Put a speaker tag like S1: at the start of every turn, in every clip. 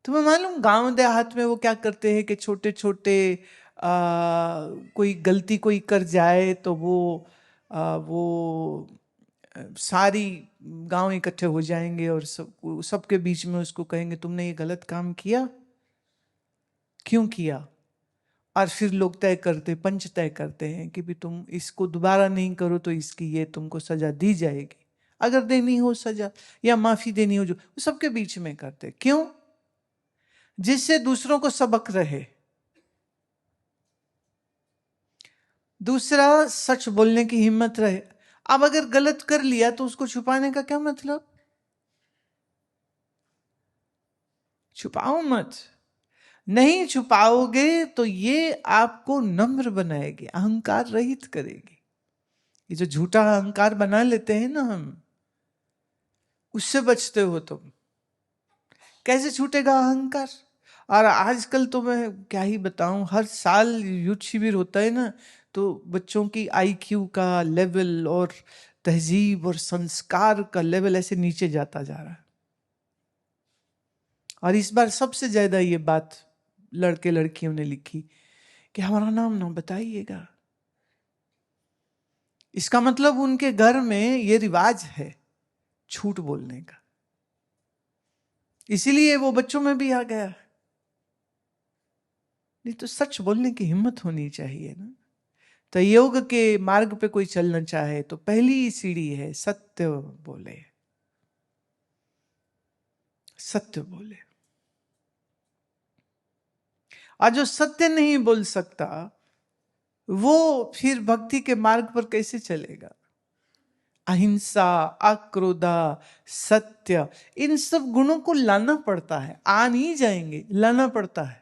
S1: तुम्हें मालूम गांव देहात में वो क्या करते हैं कि छोटे छोटे कोई गलती कोई कर जाए तो वो सारी गांव इकट्ठे हो जाएंगे और सबके बीच में उसको कहेंगे तुमने ये गलत काम किया, क्यों किया। और फिर लोग पंच तय करते हैं कि भी तुम इसको दोबारा नहीं करो तो इसकी ये तुमको सजा दी जाएगी, अगर देनी हो सजा या माफी देनी हो, जो सबके बीच में करते। क्यों? जिससे दूसरों को सबक रहे। दूसरा, सच बोलने की हिम्मत रहे। अब अगर गलत कर लिया तो उसको छुपाने का क्या मतलब? छुपाओ मत। नहीं छुपाओगे तो ये आपको नम्र बनाएगी, अहंकार रहित करेगी। ये जो झूठा अहंकार बना लेते हैं ना हम, उससे बचते हो तुम। कैसे छूटेगा अहंकार? और आजकल तो मैं क्या ही बताऊं, हर साल युद्ध शिविर होता है ना, तो बच्चों की आईक्यू का लेवल और तहजीब और संस्कार का लेवल ऐसे नीचे जाता जा रहा है। और इस बार सबसे ज्यादा ये बात लड़के लड़कियों ने लिखी कि हमारा नाम ना बताइएगा। इसका मतलब उनके घर में ये रिवाज है झूठ बोलने का, इसीलिए वो बच्चों में भी आ गया। नहीं तो सच बोलने की हिम्मत होनी चाहिए ना। तो योग के मार्ग पे कोई चलना चाहे तो पहली सीढ़ी है सत्य बोले, सत्य बोले। और जो सत्य नहीं बोल सकता वो फिर भक्ति के मार्ग पर कैसे चलेगा? अहिंसा, अक्रोधा, सत्य, इन सब गुणों को लाना पड़ता है। आ नहीं जाएंगे, लाना पड़ता है।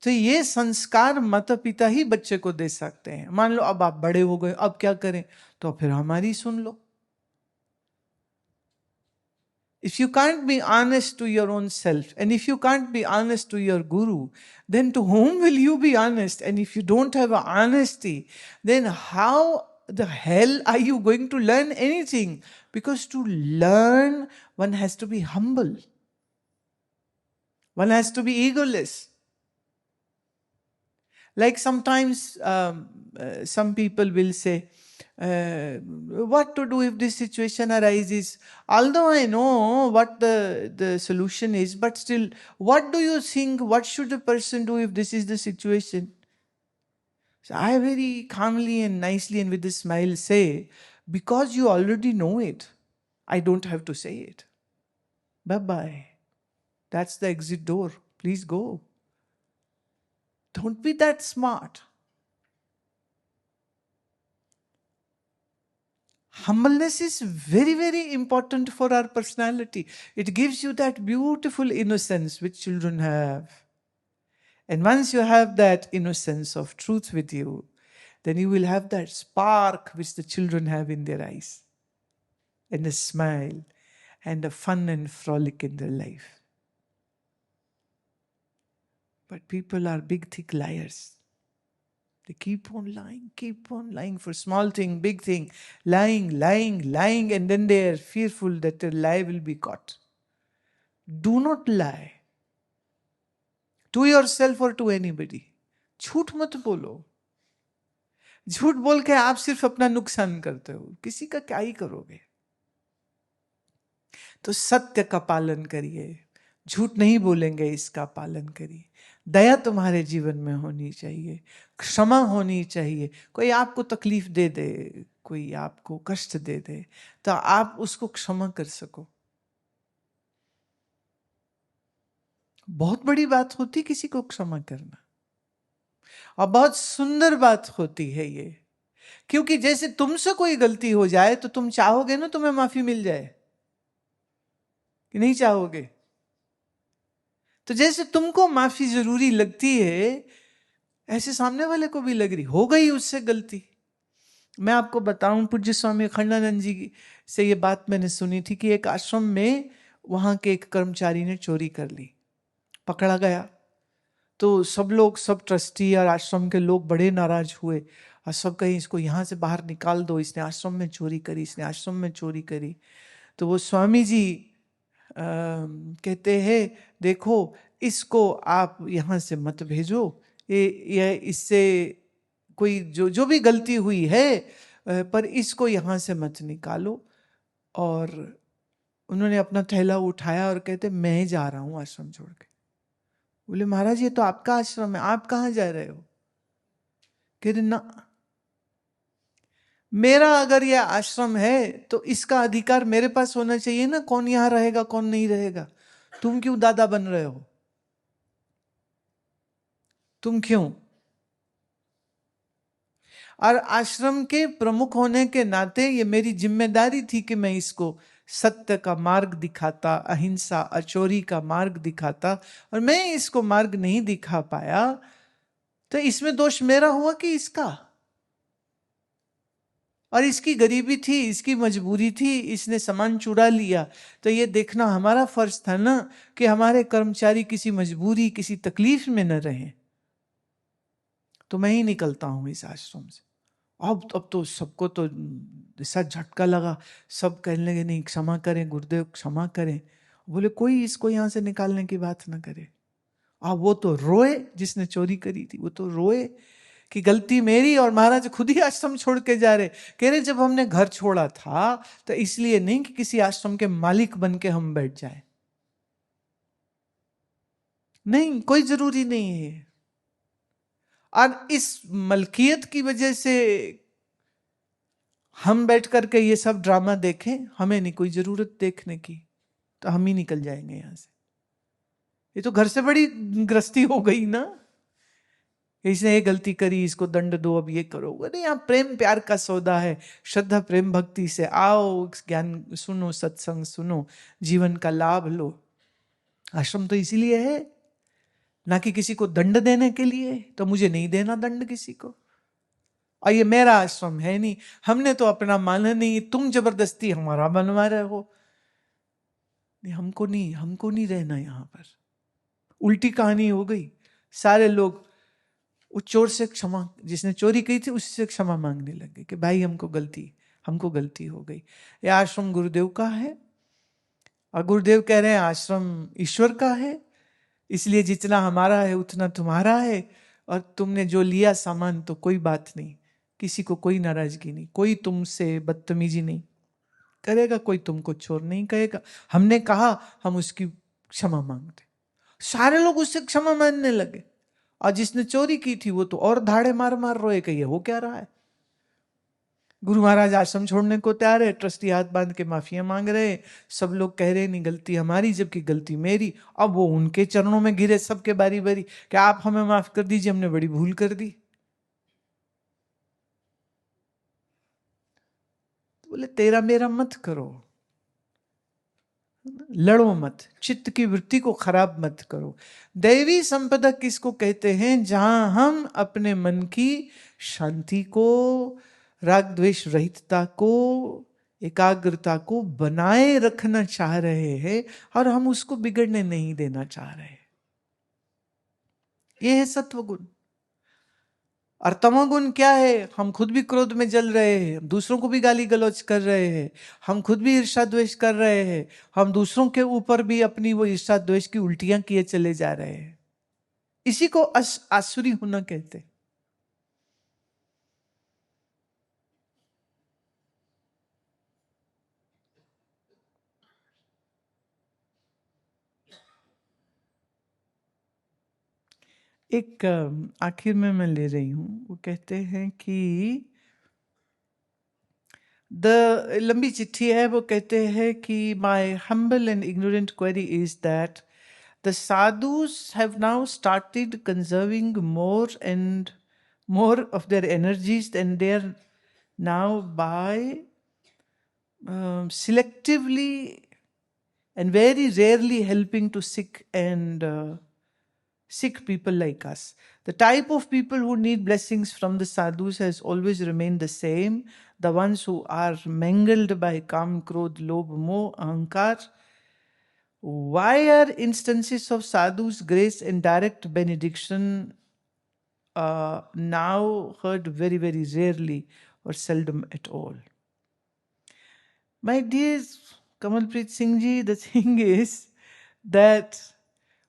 S1: तो ये संस्कार माता पिता ही बच्चे को दे सकते हैं। मान लो अब आप बड़े हो गए, अब क्या करें? तो फिर हमारी सुन लो। If you can't be honest to your own self, and if you can't be honest to your guru, then to whom will you be honest? And if you don't have a honesty, then how the hell are you going to learn anything? Because to learn, one has to be humble. One has to be egoless. Like sometimes some people will say, what to do if this situation arises? Although I know what the solution is, but still, what do you think? What should a person do if this is the situation? So I very calmly and nicely and with a smile say, because you already know it, I don't have to say it. Bye-bye. That's the exit door. Please go. Don't be that smart. Humbleness is very, very important for our personality. It gives you that beautiful innocence which children have. And once you have that innocence of truth with you, then you will have that spark which the children have in their eyes, and a smile, and a fun and frolic in their life. But people are big, thick liars. They keep on lying for small thing, big thing, lying, and then they are fearful that their lie will be caught. Do not lie to yourself or to anybody. झूठ मत बोलो। झूठ बोल के आप सिर्फ अपना नुकसान करते हो, किसी का क्या ही करोगे। तो सत्य का पालन करिए, झूठ नहीं बोलेंगे, इसका पालन करिए। दया तुम्हारे जीवन में होनी चाहिए, क्षमा होनी चाहिए। कोई आपको तकलीफ दे दे, कोई आपको कष्ट दे दे, तो आप उसको क्षमा कर सको। बहुत बड़ी बात होती किसी को क्षमा करना, और बहुत सुंदर बात होती है ये। क्योंकि जैसे तुमसे कोई गलती हो जाए तो तुम चाहोगे ना तुम्हें माफी मिल जाए, कि नहीं चाहोगे? तो जैसे तुमको माफी जरूरी लगती है, ऐसे सामने वाले को भी लग रही। हो गई उससे गलती। मैं आपको बताऊं, पूज्य स्वामी अखंडानंद जी से ये बात मैंने सुनी थी कि एक आश्रम में वहां के एक कर्मचारी ने चोरी कर ली, पकड़ा गया। तो सब लोग, सब ट्रस्टी और आश्रम के लोग बड़े नाराज हुए और सब कहीं इसको यहाँ से बाहर निकाल दो, इसने आश्रम में चोरी करी, इसने आश्रम में चोरी करी। तो वो स्वामी जी कहते हैं देखो इसको आप यहाँ से मत भेजो, ये इससे कोई जो भी गलती हुई है पर इसको यहाँ से मत निकालो। और उन्होंने अपना थैला उठाया और कहते मैं ही जा रहा हूँ आश्रम छोड़ के। बोले महाराज ये तो आपका आश्रम है, आप कहाँ जा रहे हो? कहते ना, मेरा अगर यह आश्रम है तो इसका अधिकार मेरे पास होना चाहिए ना, कौन यहां रहेगा कौन नहीं रहेगा। तुम क्यों दादा बन रहे हो? तुम क्यों? और आश्रम के प्रमुख होने के नाते ये मेरी जिम्मेदारी थी कि मैं इसको सत्य का मार्ग दिखाता, अहिंसा अचोरी का मार्ग दिखाता, और मैं इसको मार्ग नहीं दिखा पाया तो इसमें दोष मेरा हुआ कि इसका? और इसकी गरीबी थी, इसकी मजबूरी थी, इसने सामान चुरा लिया, तो ये देखना हमारा फर्ज था ना कि हमारे कर्मचारी किसी मजबूरी किसी तकलीफ में न रहें। तो मैं ही निकलता हूं इस आश्रम से। अब तो सबको तो ऐसा झटका लगा, सब कहने लगे नहीं क्षमा करें गुरुदेव क्षमा करें। बोले कोई इसको यहां से निकालने की बात ना करे। अब वो तो रोए, जिसने चोरी करी थी वो तो रोए कि गलती मेरी, और महाराज खुद ही आश्रम छोड़ के जा रहे। कह रहे जब हमने घर छोड़ा था तो इसलिए नहीं कि किसी आश्रम के मालिक बन के हम बैठ जाए, नहीं कोई जरूरी नहीं है। और इस मलकियत की वजह से हम बैठ करके ये सब ड्रामा देखें, हमें नहीं कोई जरूरत देखने की, तो हम ही निकल जाएंगे यहां से। ये तो घर से बड़ी गृहस्थी हो गई ना, इसने ये गलती करी इसको दंड दो, अब ये करो। अरे यहाँ प्रेम प्यार का सौदा है, श्रद्धा प्रेम भक्ति से आओ, ज्ञान सुनो, सत्संग सुनो, जीवन का लाभ लो। आश्रम तो इसीलिए है ना कि किसी को दंड देने के लिए। तो मुझे नहीं देना दंड किसी को, और ये मेरा आश्रम है नहीं, हमने तो अपना माना नहीं, तुम जबरदस्ती हमारा बनवा रहे हो। नहीं, हमको नहीं रहना यहां पर। उल्टी कहानी हो गई, सारे लोग उस चोर से क्षमा, जिसने चोरी की थी उससे क्षमा मांगने लगे कि भाई हमको गलती हो गई। ये आश्रम गुरुदेव का है, और गुरुदेव कह रहे हैं आश्रम ईश्वर का है, इसलिए जितना हमारा है उतना तुम्हारा है। और तुमने जो लिया सामान तो कोई बात नहीं, किसी को कोई नाराजगी नहीं, कोई तुमसे बदतमीजी नहीं करेगा, कोई तुमको चोर नहीं कहेगा। हमने कहा हम उसकी क्षमा मांगते। सारे लोग उससे क्षमा मांगने लगे, और जिसने चोरी की थी वो तो और धाड़े मार मार रोए कि ये हो क्या रहा है। गुरु महाराज आश्रम छोड़ने को तैयार है, ट्रस्टी हाथ बांध के माफिया मांग रहे, सब लोग कह रहे नहीं गलती हमारी जबकि गलती मेरी। अब वो उनके चरणों में गिरे सबके बारी बारी कि आप हमें माफ कर दीजिए, हमने बड़ी भूल कर दी। तो बोले तेरा मेरा मत करो, लड़ो मत, चित्त की वृत्ति को खराब मत करो। दैवी संपदा किसको कहते हैं? जहां हम अपने मन की शांति को, राग द्वेष रहितता को, एकाग्रता को बनाए रखना चाह रहे हैं, और हम उसको बिगड़ने नहीं देना चाह रहे। यह है सत्वगुण। और तमोगुण क्या है? हम खुद भी क्रोध में जल रहे हैं, दूसरों को भी गाली गलौज कर रहे हैं, हम खुद भी ईर्षा द्वेष कर रहे हैं, हम दूसरों के ऊपर भी अपनी वो ईर्षा द्वेष की उल्टियां किए चले जा रहे हैं। इसी को आसुरी होना कहते हैं। एक आखिर में मैं ले रही हूं, वो कहते हैं कि लंबी चिट्ठी है, वो कहते हैं कि my humble and ignorant query is that the sadhus have now started conserving more and more of their energies, and they are now by selectively and very rarely helping to sick people like us. The type of people who need blessings from the sadhus has always remained the same. The ones who are mangled by kam, krodh, lobh, moh, ahankar. Why are instances of sadhus' grace and direct benediction now heard very, very rarely or seldom at all? My dear Kamalpreet Singh ji, the thing is that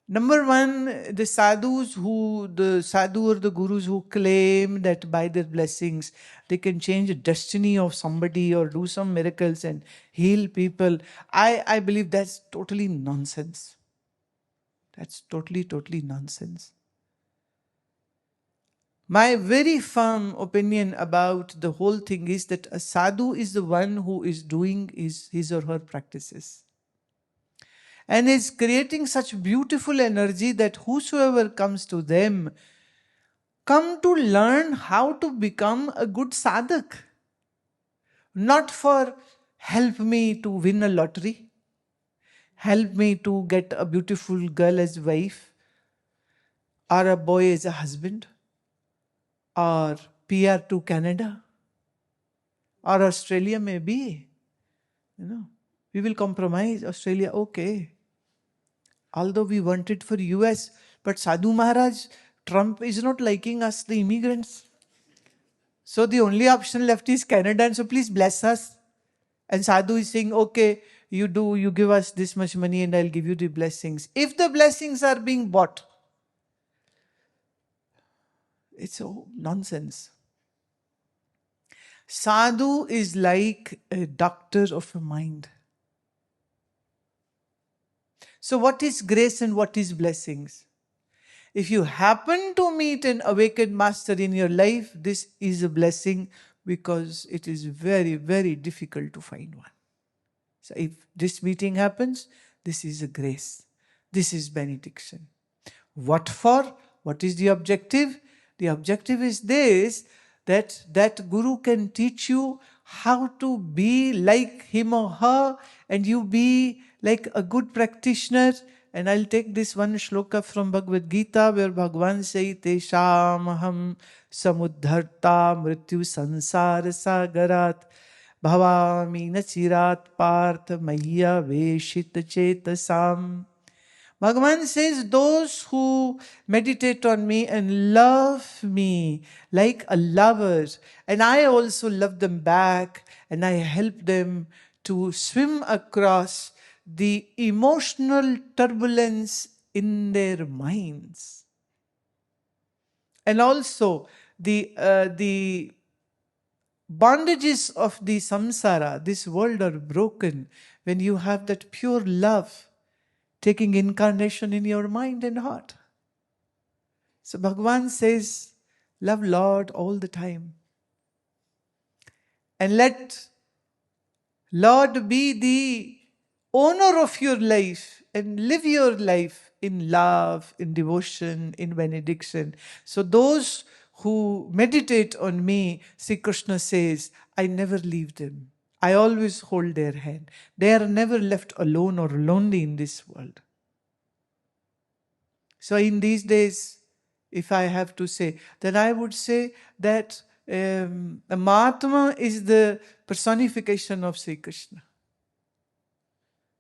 S1: number one, the sadhu or the gurus who claim that by their blessings they can change the destiny of somebody or do some miracles and heal people, I believe that's totally nonsense. That's totally nonsense. My very firm opinion about the whole thing is that a sadhu is the one who is doing his or her practices and is creating such beautiful energy that whosoever comes to them come to learn how to become a good sadhak, not for help me to win a lottery, help me to get a beautiful girl as wife or a boy as a husband, or PR to Canada or Australia maybe. We will compromise. Australia, okay. Although we want it for US, but Sadhu Maharaj, Trump is not liking us, the immigrants. So the only option left is Canada, and so please bless us. And Sadhu is saying, okay, you give us this much money and I'll give you the blessings. If the blessings are being bought, it's all nonsense. Sadhu is like a doctor of a mind. So what is grace and what is blessings? If you happen to meet an awakened master in your life, this is a blessing because it is very difficult to find one. So if this meeting happens, this is a grace. This is benediction. What for? What is the objective? The objective is this, that Guru can teach you how to be like him or her, and you be like a good practitioner. And I'll take this one shloka from Bhagavad Gita where Bhagavan says, Tesham aham samuddharta mrityu sansara sagarat bhavami nachirat partha maya veshit chetasam. Bhagavan says, those who meditate on me and love me like a lover, and I also love them back, and I help them to swim across the emotional turbulence in their minds. And also the bondages of the samsara, this world, are broken when you have that pure love taking incarnation in your mind and heart. So Bhagavan says, love Lord all the time. And let Lord be the owner of your life and live your life in love, in devotion, in benediction. So those who meditate on me, Sri Krishna says, I never leave them. I always hold their hand. They are never left alone or lonely in this world. So in these days, if I have to say, then I would say that Mahatma is the personification of Sri Krishna.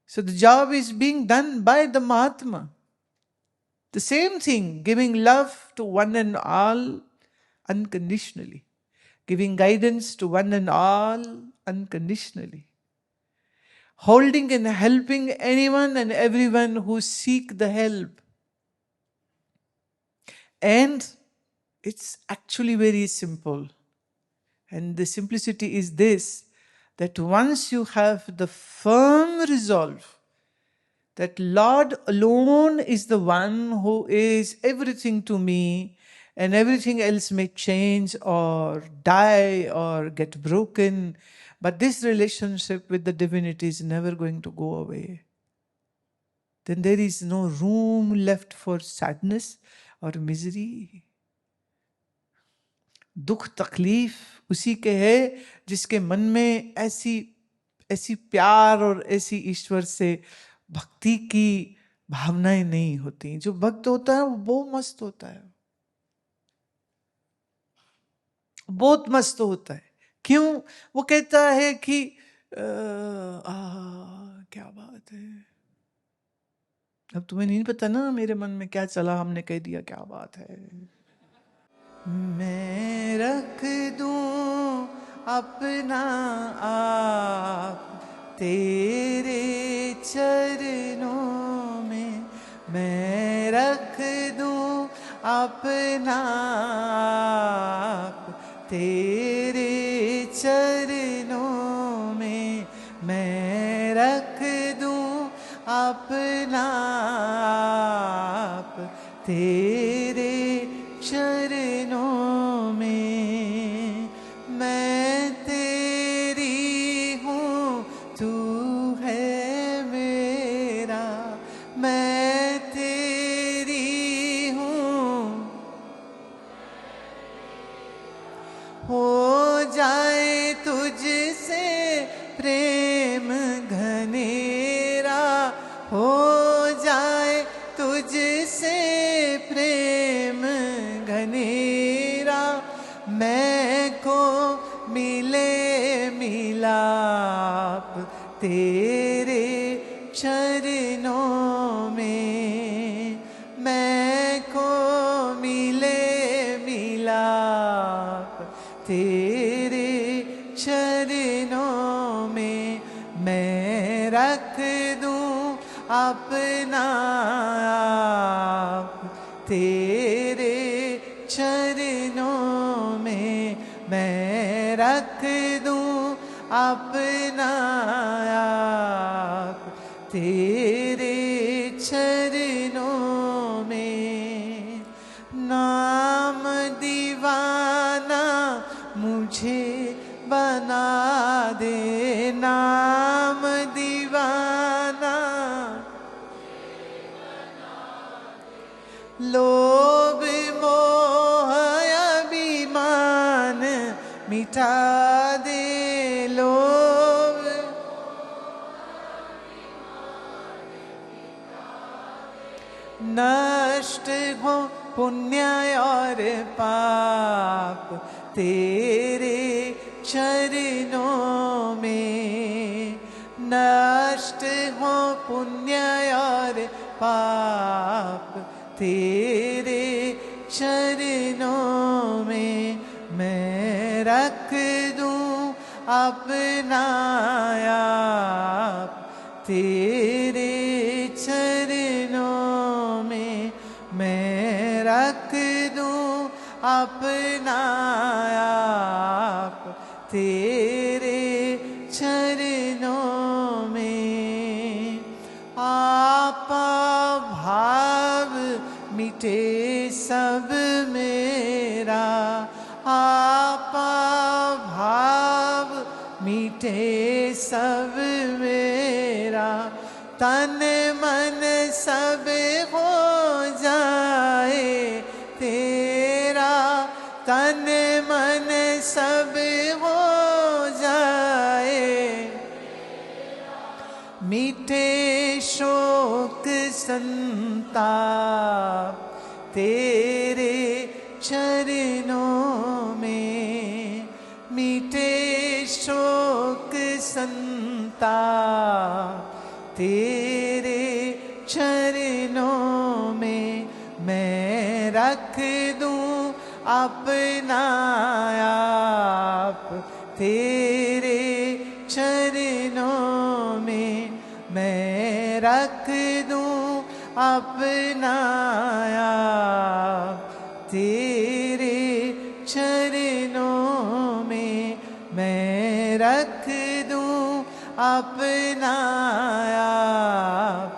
S1: So the job is being done by the Mahatma. The same thing, giving love to one and all unconditionally. Giving guidance to one and all unconditionally. Holding and helping anyone and everyone who seek the help. And it's actually very simple. And the simplicity is this, that once you have the firm resolve that Lord alone is the one who is everything to me, and everything else may change or die or get broken, but this relationship with the divinity is never going to go away, then there is no room left for sadness or misery. दुख तकलीफ उसी के है जिसके मन में ऐसी प्यार और ऐसी ईश्वर से भक्ति की भावनाएं नहीं होती. जो भक्त होता है वो बहुत मस्त होता है, बहुत मस्त होता है. क्यों? वो कहता है कि क्या बात है. अब तुम्हें नहीं पता ना मेरे मन में क्या चला, हमने कह दिया क्या बात है. मैं रख दूं अपना आप तेरे चरणों में मैं रख दूं अपना आप। तेरे चरणों में मैं रख दूं अपना आप। तेरे चरणों में मैं तेरी हूँ, तू है मेरा। मैं तेरी हूँ, हो जाए तुझसे प्रेम घनेरा, हो जाए तुझसे प्रेम घनेरा। मैं को मिले मिलाप तेरे चरणों में। मैं को मिले मिलाप तेरे चरणों में मैं रख दूं अपना आप। तेरे चरणों में मैं रख दूं अपना आप। तेरे चरणों में नाम दीवाना मुझे बना दे, नाम दीवाना। लोभ मोह अभिमान मिटा दे, लोभ नष्ट हो पुण्य और पाप तेरे चरणों में। नष्ट हो पुण्य और पाप तेरे चरणों में मैं रख दूं अपना आप। तेरे चरणों में मैं रख दूं अपना आप। तेरे चरणों में आपा भाव मिटे सब मेरा, आपा भाव मिटे सब मेरा। तन मन सब हो जाए तेरा, तन मन सब हो जाए। मिटे शोक संताप तेरे चरणों में। मिटे शोक संताप तेरे चरणों में मैं रख दूं अपना आप। तेरे चरणों में मैं रख दूं अपना आप। तेरे चरणों में मैं रख दूं अपना आप।